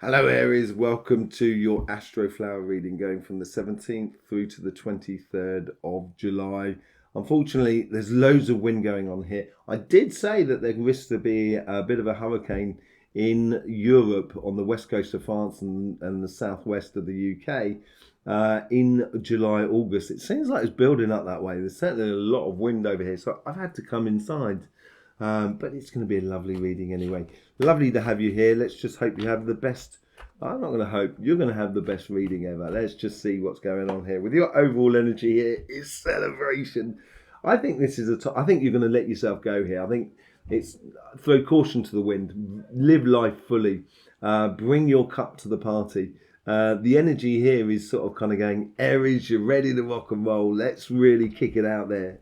Hello Aries, welcome to your Astroflower reading going from the 17th through to the 23rd of July. Unfortunately, there's loads of wind going on here. I did say that there risks to be a bit of a hurricane in Europe on the west coast of France and the southwest of the UK in July, August. It seems like it's building up that way. There's certainly a lot of wind over here, so I've had to come inside. But it's going to be a lovely reading anyway. Lovely to have you here. Let's just hope you have the best. I'm not going to hope. You're going to have the best reading ever. Let's just see what's going on here. With your overall energy here is celebration. I think this is I think you're going to let yourself go here. I think it's throw caution to the wind. Live life fully. Bring your cup to the party. The energy here is sort of kind of going, Aries, you're ready to rock and roll. Let's really kick it out there.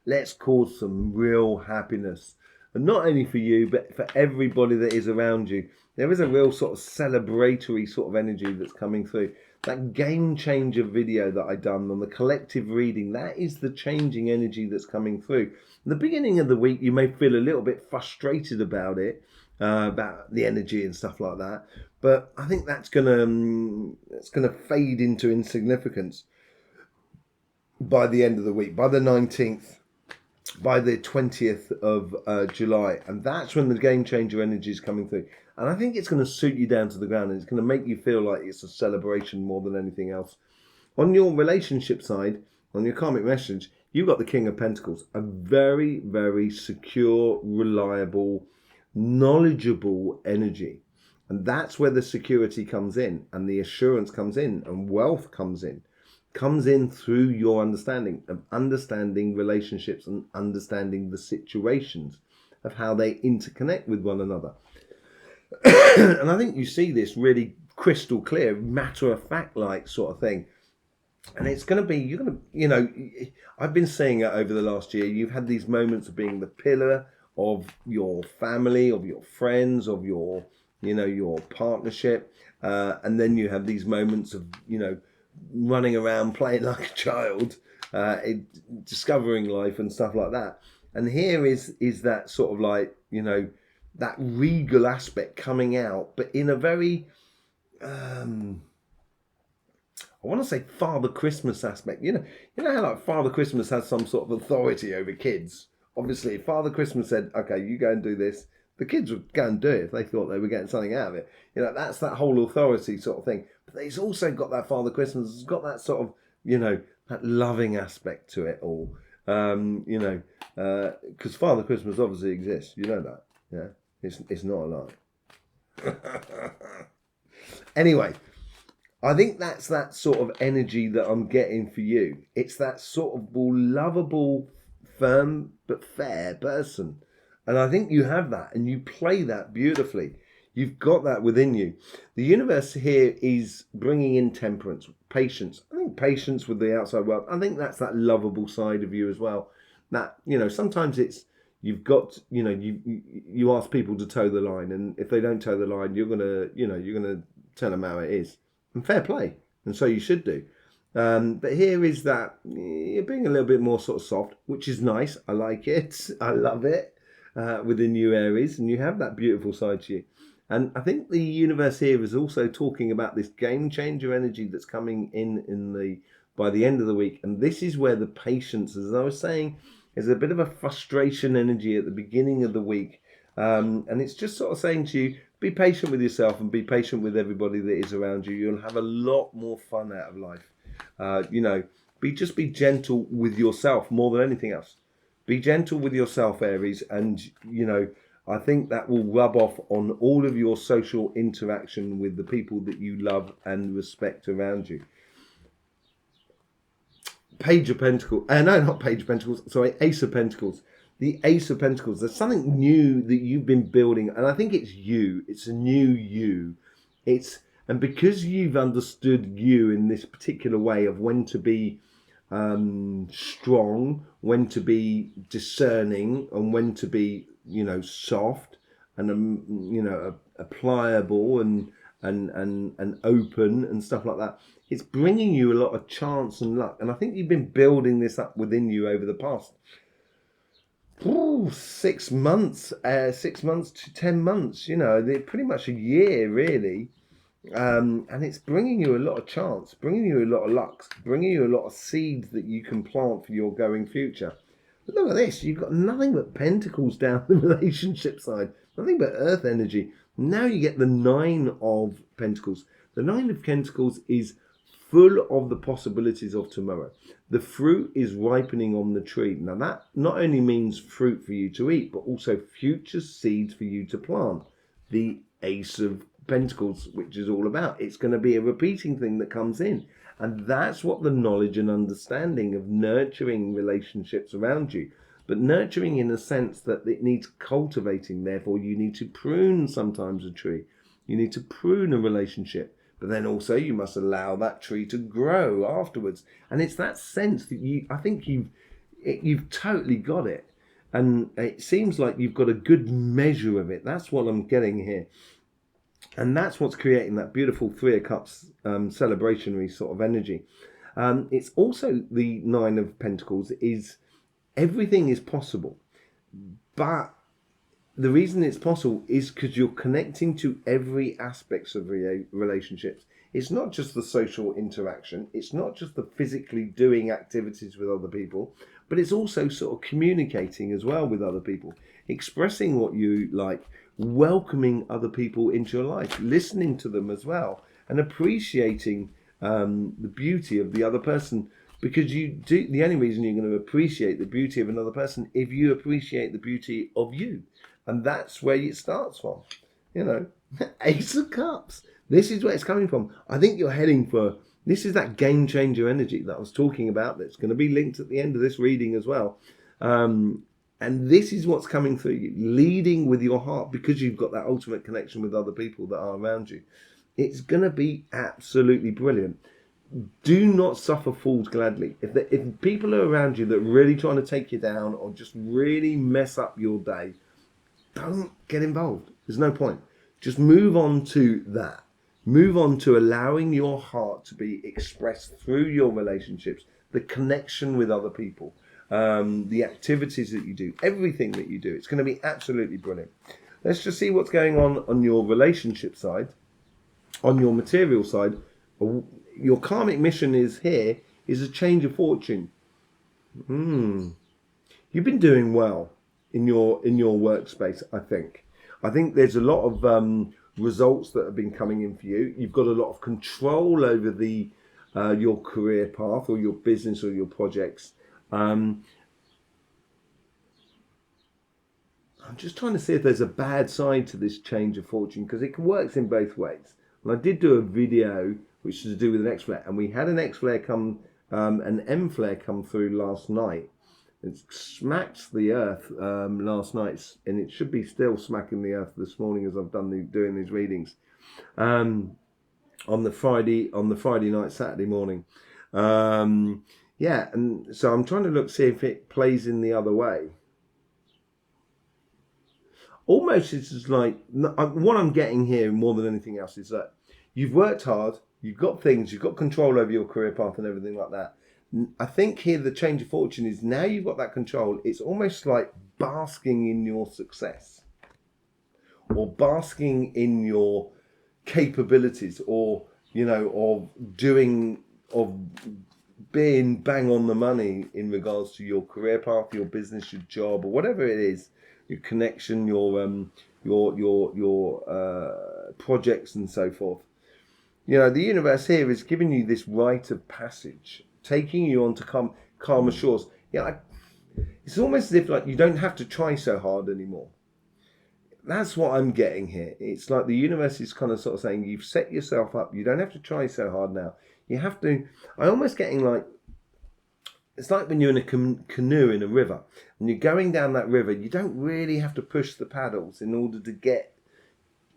Let's cause some real happiness. And not only for you, but for everybody that is around you. There is a real sort of celebratory sort of energy that's coming through. That game changer video that I done on the collective reading, that is the changing energy that's coming through. In the beginning of the week, you may feel a little bit frustrated about it, about the energy and stuff like that. But I think that's gonna fade into insignificance by the end of the week, by the 19th. By the 20th of July, and that's when the game changer energy is coming through. And I think it's going to suit you down to the ground, and it's going to make you feel like it's a celebration more than anything else. On your relationship side, on your karmic message, you've got the King of Pentacles, a very, very secure, reliable, knowledgeable energy. And that's where the security comes in, and the assurance comes in, and wealth comes in through your understanding of understanding relationships and understanding the situations of how they interconnect with one another. And I think you see this really crystal clear, matter of fact like sort of thing. And it's going to be, you're going to, I've been saying it over the last year. You've had these moments of being the pillar of your family, of your friends, of your, your partnership. And then you have these moments of, running around playing like a child, discovering life and stuff like that. And here is that sort of like, that regal aspect coming out, but in a very, I want to say Father Christmas aspect. You know how like Father Christmas has some sort of authority over kids. Obviously, if Father Christmas said, okay, you go and do this, the kids would go and do it if they thought they were getting something out of it. That's that whole authority sort of thing. But it's also got that Father Christmas. It's got that sort of, that loving aspect to it all. Because Father Christmas obviously exists. You know that. Yeah, it's not a lie. Anyway, I think that's that sort of energy that I'm getting for you. It's that sort of lovable, firm but fair person. And I think you have that, and you play that beautifully. You've got that within you. The universe here is bringing in temperance, patience. I think patience with the outside world. I think that's that lovable side of you as well. That, sometimes it's, you've got, you ask people to toe the line, and if they don't toe the line, you're gonna tell them how it is. And fair play. And so you should do. But here is that you're being a little bit more sort of soft, which is nice. I like it. I love it. Within you, Aries, and you have that beautiful side to you. And I think the universe here is also talking about this game changer energy that's coming in by the end of the week. And this is where the patience, as I was saying, is a bit of a frustration energy at the beginning of the week. And it's just sort of saying to you, be patient with yourself and be patient with everybody that is around you. You'll have a lot more fun out of life. Just be gentle with yourself more than anything else. Be gentle with yourself, Aries, and, I think that will rub off on all of your social interaction with the people that you love and respect around you. Page of Pentacles. No, not Page of Pentacles. Sorry, Ace of Pentacles. The Ace of Pentacles. There's something new that you've been building, and I think it's you. It's a new you. And because you've understood you in this particular way of when to be strong, when to be discerning, and when to be, soft and pliable and open and stuff like that. It's bringing you a lot of chance and luck, and I think you've been building this up within you over the past Ooh, 6 months, 6 months to 10 months. They're pretty much a year, really. And it's bringing you a lot of chance, bringing you a lot of luck, bringing you a lot of seeds that you can plant for your going future. But look at this, you've got nothing but pentacles down the relationship side, nothing but earth energy. Now you get the Nine of Pentacles. The Nine of Pentacles is full of the possibilities of tomorrow. The fruit is ripening on the tree. Now that not only means fruit for you to eat, but also future seeds for you to plant. The Ace of Pentacles, which is all about. It's going to be a repeating thing that comes in. And that's what the knowledge and understanding of nurturing relationships around you. But nurturing in a sense that it needs cultivating. Therefore, you need to prune sometimes a tree. You need to prune a relationship. But then also you must allow that tree to grow afterwards. And it's that sense that I think you've totally got it. And it seems like you've got a good measure of it. That's what I'm getting here. And that's what's creating that beautiful Three of Cups celebrationary sort of energy. It's also the Nine of Pentacles is everything is possible. But the reason it's possible is because you're connecting to every aspects of relationships. It's not just the social interaction. It's not just the physically doing activities with other people, but it's also sort of communicating as well with other people, expressing what you like, welcoming other people into your life, listening to them as well, and appreciating the beauty of the other person. Because the only reason you're going to appreciate the beauty of another person if you appreciate the beauty of you. And that's where it starts from. Ace of Cups. This is where it's coming from. I think you're heading for, this is that game changer energy that I was talking about that's going to be linked at the end of this reading as well. And this is what's coming through you, leading with your heart, because you've got that ultimate connection with other people that are around you. It's going to be absolutely brilliant. Do not suffer fools gladly. If people are around you that are really trying to take you down or just really mess up your day, don't get involved. There's no point. Just move on to that. Move on to allowing your heart to be expressed through your relationships, the connection with other people, the activities that you do, everything that you do. It's going to be absolutely brilliant. Let's just see what's going on your relationship side, on your material side. Your karmic mission is a change of fortune. You've been doing well in your workspace. I think there's a lot of results that have been coming in for you. You've got a lot of control over your career path or your business or your projects. I'm just trying to see if there's a bad side to this change of fortune, because it works in both ways. And I did do a video which is to do with an X flare, and we had an X flare an M flare come through last night. It smacked the earth last night, and it should be still smacking the earth this morning as I've doing these readings on the Friday night, Saturday morning. And so I'm trying to see if it plays in the other way. Almost it's just like what I'm getting here more than anything else is that you've worked hard, you've got things, you've got control over your career path and everything like that. I think here the change of fortune is now you've got that control. It's almost like basking in your success or basking in your capabilities, or of being bang on the money in regards to your career path, your business, your job, or whatever it is, your connection, your projects and so forth. The universe here is giving you this rite of passage, taking you on to calmer shores. It's almost as if you don't have to try so hard anymore. That's what I'm getting here. It's like the universe is kind of sort of saying you've set yourself up. You don't have to try so hard now. You have to. I'm almost getting it's like when you're in a canoe in a river and you're going down that river. You don't really have to push the paddles in order to get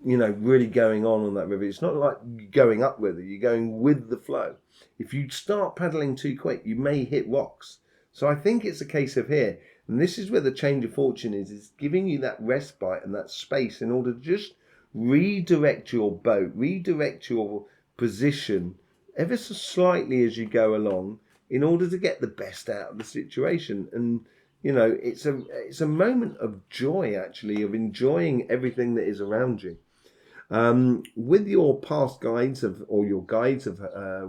really going on that river. It's not like going upriver, you're going with the flow. If you start paddling too quick, you may hit rocks. So I think it's a case of here, and this is where the change of fortune is giving you that respite and that space in order to just redirect your boat, redirect your position ever so slightly as you go along in order to get the best out of the situation. And You know, it's a moment of joy, actually, of enjoying everything that is around you. With your past guides or your guides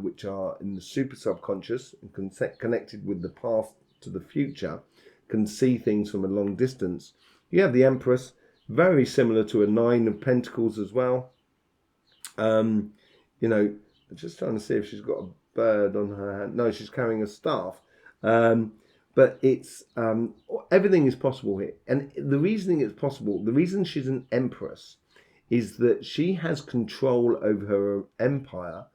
which are in the super subconscious and connected with the past to the future, can see things from a long distance. You have the Empress, very similar to a Nine of Pentacles as well. You know, I'm just trying to see if she's got a bird on her hand. No, she's carrying a staff. But it's everything is possible here, and the reasoning it's possible. The reason she's an empress is that she has control over her empire,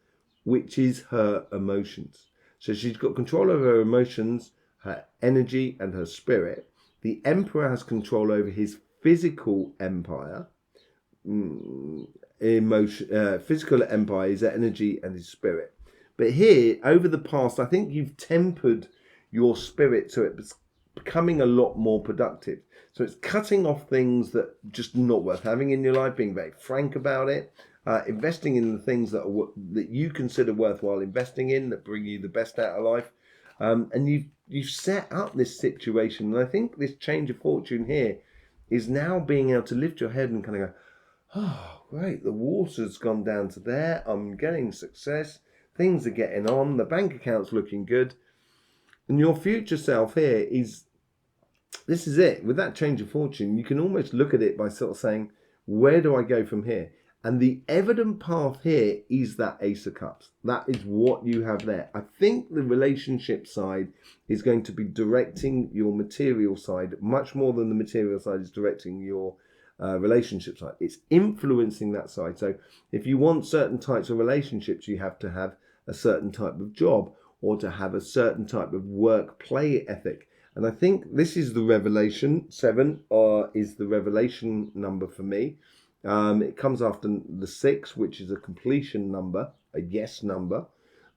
which is her emotions. So she's got control over her emotions, her energy, and her spirit. The emperor has control over his physical empire. Physical empire is energy and his spirit. But here, over the past, I think you've tempered your spirit so it's becoming a lot more productive. So it's cutting off things that just not worth having in your life, being very frank about it, investing in the things that you consider worthwhile investing in, that bring you the best out of life. And you've set up this situation. And I think this change of fortune here is now being able to lift your head and kind of go, oh, great, the water's gone down to there. I'm getting success. Things are getting on. The bank account's looking good. And your future self here this is it. With that change of fortune, you can almost look at it by sort of saying, where do I go from here? And the evident path here is that Ace of Cups. That is what you have there. I think the relationship side is going to be directing your material side much more than the material side is directing your relationship side. It's influencing that side. So if you want certain types of relationships, you have to have a certain type of job, or to have a certain type of work play ethic. And I think this is the revelation. 7 is the revelation number for me. It comes after the 6, which is a completion number, a yes number.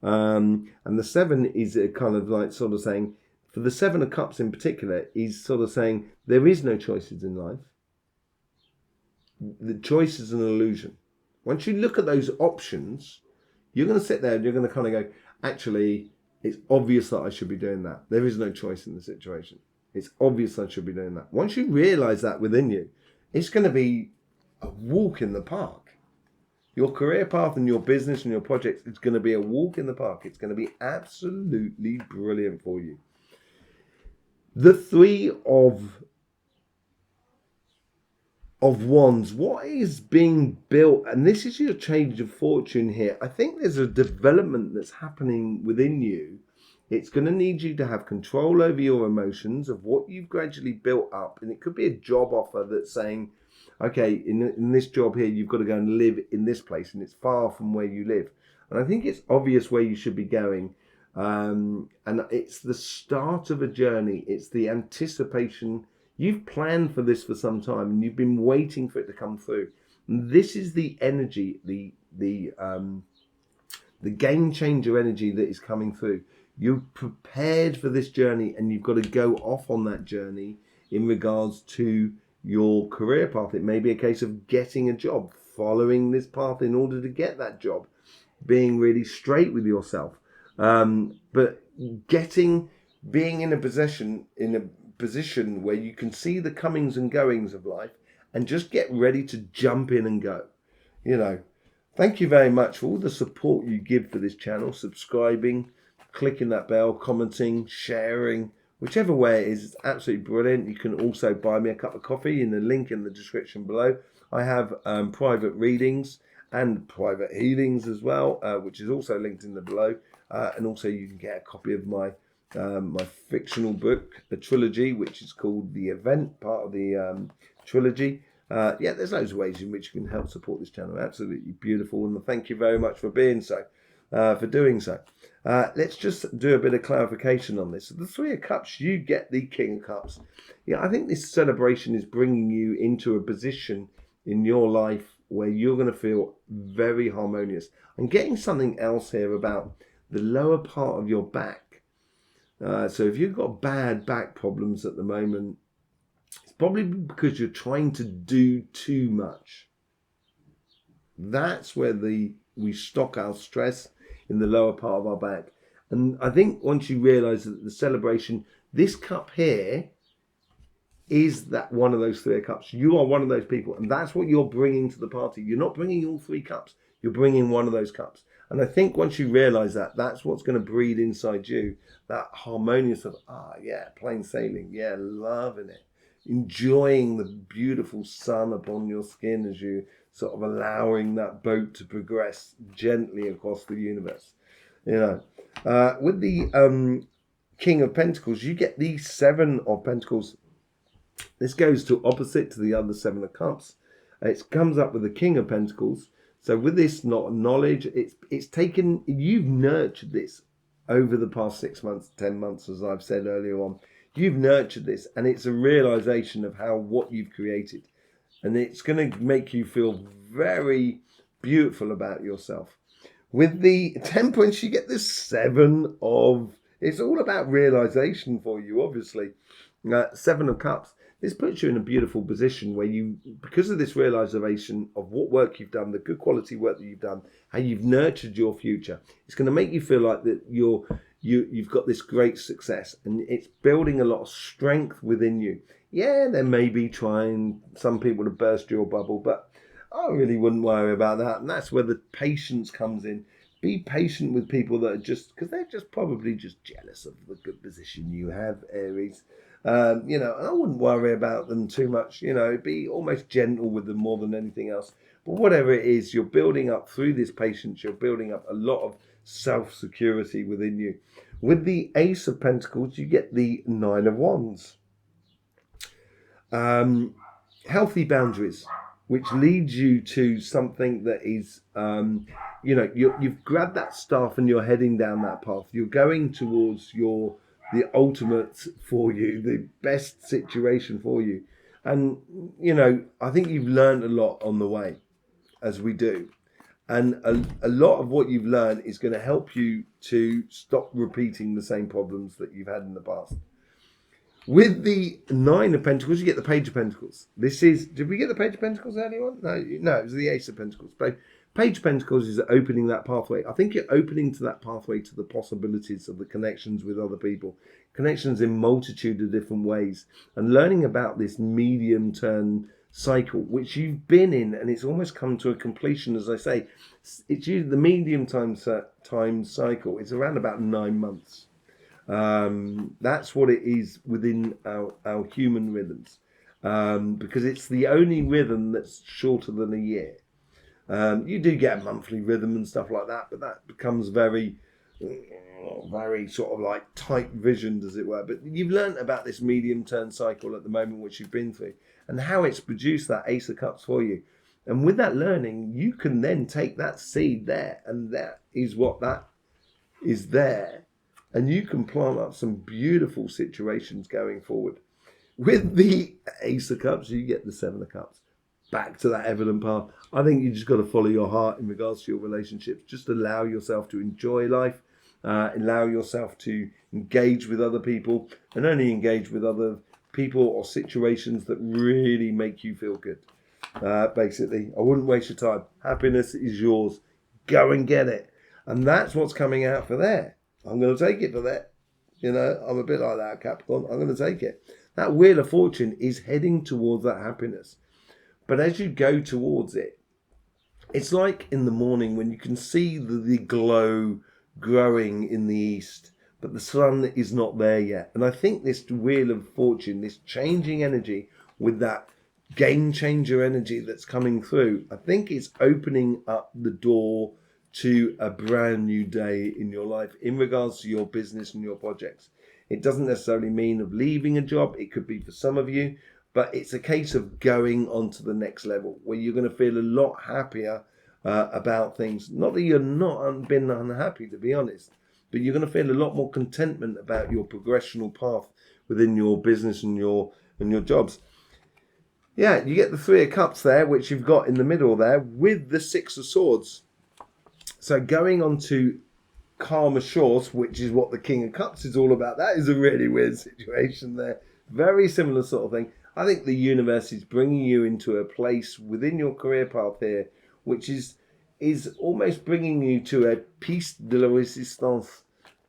And the 7 is a kind of like sort of saying, for the 7 of Cups in particular, is sort of saying there is no choices in life. The choice is an illusion. Once you look at those options, you're going to sit there and you're going to kind of go, actually, it's obvious that I should be doing that. There is no choice in the situation. It's obvious I should be doing that. Once you realize that within you, it's going to be a walk in the park. Your career path and your business and your projects is going to be a walk in the park. It's going to be absolutely brilliant for you. The 3 of Wands, what is being built, and this is your change of fortune here. I think there's a development that's happening within you. It's going to need you to have control over your emotions of what you've gradually built up. And it could be a job offer that's saying, okay, in this job here, you've got to go and live in this place, and it's far from where you live. And I think it's obvious where you should be going. And it's the start of a journey. It's the anticipation. You've planned for this for some time, and you've been waiting for it to come through. And this is the energy, the game changer energy that is coming through. You're prepared for this journey, and you've got to go off on that journey in regards to your career path. It may be a case of getting a job, following this path in order to get that job, being really straight with yourself. But being in a position where you can see the comings and goings of life and just get ready to jump in and go. You know, thank you very much for all the support you give for this channel, subscribing, clicking that bell, commenting, sharing, whichever way it is. It's absolutely brilliant. You can also buy me a cup of coffee in the link in the description below. I have private readings and private healings as well, which is also linked in the below. And also you can get a copy of my fictional book, the trilogy, which is called The Event, part of the trilogy. There's loads of ways in which you can help support this channel. Absolutely beautiful, and thank you very much for doing so. Let's just do a bit of clarification on this. The 3 of Cups, you get the King of Cups. Yeah, I think this celebration is bringing you into a position in your life where you're going to feel very harmonious. I'm getting something else here about the lower part of your back. So if you've got bad back problems at the moment, it's probably because you're trying to do too much. That's where we stock our stress, in the lower part of our back. And I think once you realize that the celebration, this cup here is that one of those 3 of cups. You are one of those people, and that's what you're bringing to the party. You're not bringing all 3 cups. You're bringing one of those cups. And I think once you realize that, that's what's going to breed inside you that harmonious of, plain sailing. Yeah, loving it. Enjoying the beautiful sun upon your skin as you sort of allowing that boat to progress gently across the universe. With the King of Pentacles, you get the 7 of Pentacles. This goes to opposite to the other 7 of Cups. It comes up with the King of Pentacles. So with this knowledge, it's taken, you've nurtured this over the past 6 months, 10 months, as I've said earlier on. You've nurtured this, and it's a realization of what you've created. And it's going to make you feel very beautiful about yourself. With the Temperance, you get the 7 of, it's all about realization for you, obviously. 7 of Cups. This puts you in a beautiful position where you, because of this realization of what work you've done, the good quality work that you've done, how you've nurtured your future, it's going to make you feel like that you've got this great success, and it's building a lot of strength within you. Yeah, there may be trying some people to burst your bubble, but I really wouldn't worry about that. And that's where the patience comes in. Be patient with people that are just, because they're just probably just jealous of the good position you have, Aries. And I wouldn't worry about them too much. Be almost gentle with them more than anything else. But whatever it is, you're building up through this patience, you're building up a lot of self-security within you. With the Ace of Pentacles, you get the 9 of Wands. Healthy boundaries, which leads you to something that is, you've grabbed that staff and you're heading down that path. You're going towards the ultimate for you, the best situation for you. And, I think you've learned a lot on the way, as we do. And a lot of what you've learned is going to help you to stop repeating the same problems that you've had in the past. With the 9 of Pentacles, you get the Page of Pentacles. Did we get the Page of Pentacles earlier on? No, it was the Ace of Pentacles. Page of Pentacles is opening that pathway. I think you're opening to that pathway to the possibilities of the connections with other people. Connections in multitude of different ways. And learning about this medium-term cycle, which you've been in, and it's almost come to a completion, as I say. It's usually the medium time cycle. It's around about 9 months. That's what it is within our human rhythms, because it's the only rhythm that's shorter than a year. You do get a monthly rhythm and stuff like that, but that becomes very sort of like tight visioned, as it were. But you've learnt about this medium-term cycle at the moment, which you've been through, and how it's produced that Ace of Cups for you. And with that learning, you can then take that seed there, and that is what that is there. And you can plant up some beautiful situations going forward. With the Ace of Cups, you get the 7 of Cups. Back to that evident path. I think you just got to follow your heart in regards to your relationships. Just allow yourself to enjoy life. Allow yourself to engage with other people, and only engage with other people or situations that really make you feel good. Basically, I wouldn't waste your time. Happiness is yours. Go and get it. And that's what's coming out for there. I'm going to take it for that. I'm a bit like that, Capricorn. I'm going to take it. That Wheel of Fortune is heading towards that happiness. But as you go towards it, it's like in the morning when you can see the glow growing in the east, but the sun is not there yet. And I think this Wheel of Fortune, this changing energy with that game changer energy that's coming through, I think it's opening up the door to a brand new day in your life in regards to your business and your projects. It doesn't necessarily mean of leaving a job. It could be for some of you, but it's a case of going on to the next level where you're going to feel a lot happier about things. Not that you're not been unhappy, to be honest, but you're going to feel a lot more contentment about your progressional path within your business and your jobs. Yeah, you get the 3 of Cups there, which you've got in the middle there, with the 6 of Swords. So going on to calmer shores, which is what the King of Cups is all about. That is a really weird situation there. Very similar sort of thing. I think the universe is bringing you into a place within your career path here, which is almost bringing you to a piece de la resistance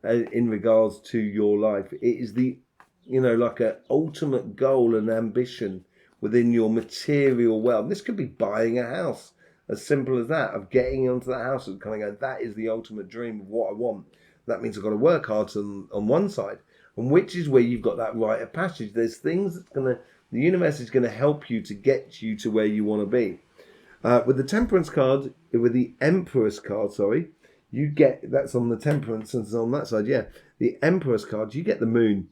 in regards to your life. It is the you know, like an ultimate goal and ambition within your material wealth. This could be buying a house, as simple as that, of getting onto that house and kind of going, that is the ultimate dream of what I want. That means I've got to work hard on one side, and which is where you've got that rite of passage. There's things that's the universe is going to help you to get you to where you want to be. With the Temperance card, with the Empress card, sorry, you get, that's on the Temperance and on that side, yeah. The Empress card, you get the Moon.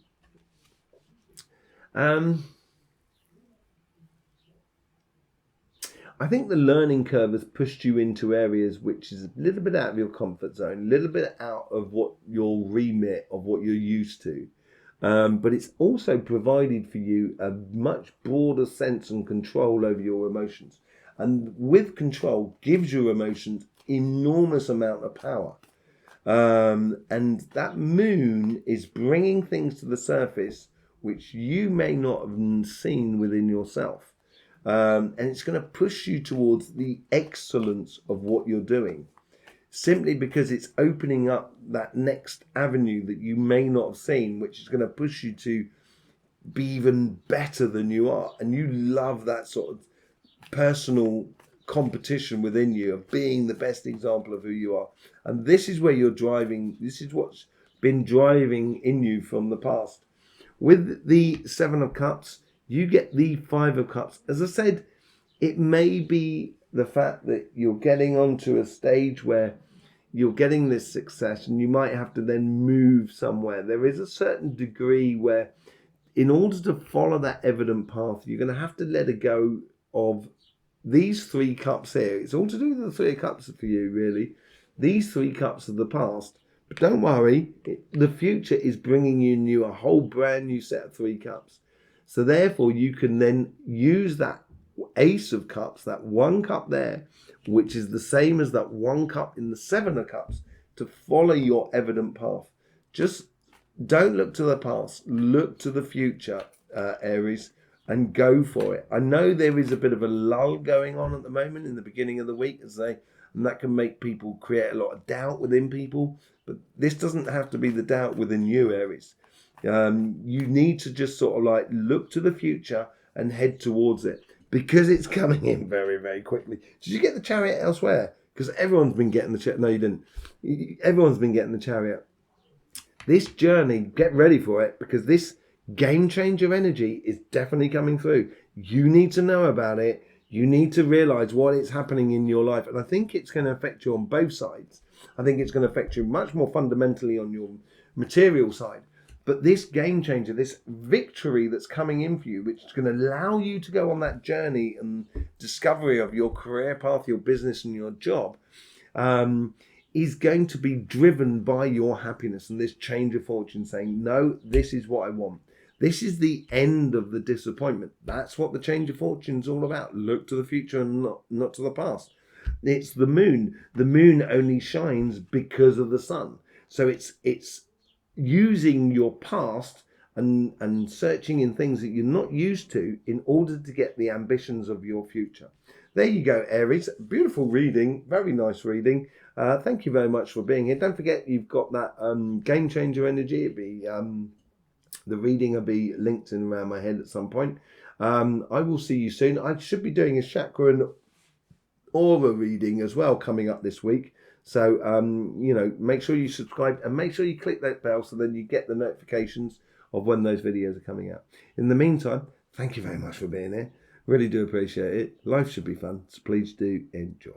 I think the learning curve has pushed you into areas which is a little bit out of your comfort zone, a little bit out of what your remit of what you're used to. But it's also provided for you a much broader sense and control over your emotions. And with control gives your emotions enormous amount of power. And that Moon is bringing things to the surface which you may not have seen within yourself. And it's going to push you towards the excellence of what you're doing, simply because it's opening up that next avenue that you may not have seen, which is going to push you to be even better than you are. And you love that sort of personal competition within you of being the best example of who you are. And this is where you're driving. This is what's been driving in you from the past. With the Seven of Cups, you get the Five of Cups. As I said, it may be the fact that you're getting onto a stage where you're getting this success and you might have to then move somewhere. There is a certain degree where in order to follow that evident path, you're going to have to let go of these three cups here. It's all to do with the Three of Cups for you, really. These three cups of the past. But don't worry, the future is bringing you a whole brand new set of three cups. So therefore, you can then use that Ace of Cups, that one cup there, which is the same as that one cup in the Seven of Cups, to follow your evident path. Just don't look to the past, look to the future, Aries, and go for it. I know there is a bit of a lull going on at the moment in the beginning of the week, and that can make people create a lot of doubt within people. But this doesn't have to be the doubt within you, Aries. You need to just sort of like look to the future and head towards it, because it's coming in very, very quickly. Did you get the Chariot elsewhere? Because everyone's been getting the Chariot. No, you didn't. Everyone's been getting the Chariot. This journey, get ready for it, because this game changer energy is definitely coming through. You need to know about it. You need to realize what is happening in your life. And I think it's going to affect you on both sides. I think it's going to affect you much more fundamentally on your material side. But this game changer, this victory that's coming in for you, which is going to allow you to go on that journey and discovery of your career path, your business and your job, is going to be driven by your happiness and this change of fortune saying, no, this is what I want. This is the end of the disappointment. That's what the change of fortune is all about. Look to the future and not to the past. It's the moon. The moon only shines because of the sun. So it's using your past and searching in things that you're not used to in order to get the ambitions of your future. There you go, Aries. Beautiful reading. Very nice reading. Thank you very much for being here. Don't forget, you've got that game changer energy. It'd be the reading will be linked in around my head at some point. I will see you soon. I should be doing a chakra and aura reading as well coming up this week. So, make sure you subscribe and make sure you click that bell so then you get the notifications of when those videos are coming out. In the meantime, thank you very much for being here. Really do appreciate it. Life should be fun, so please do enjoy.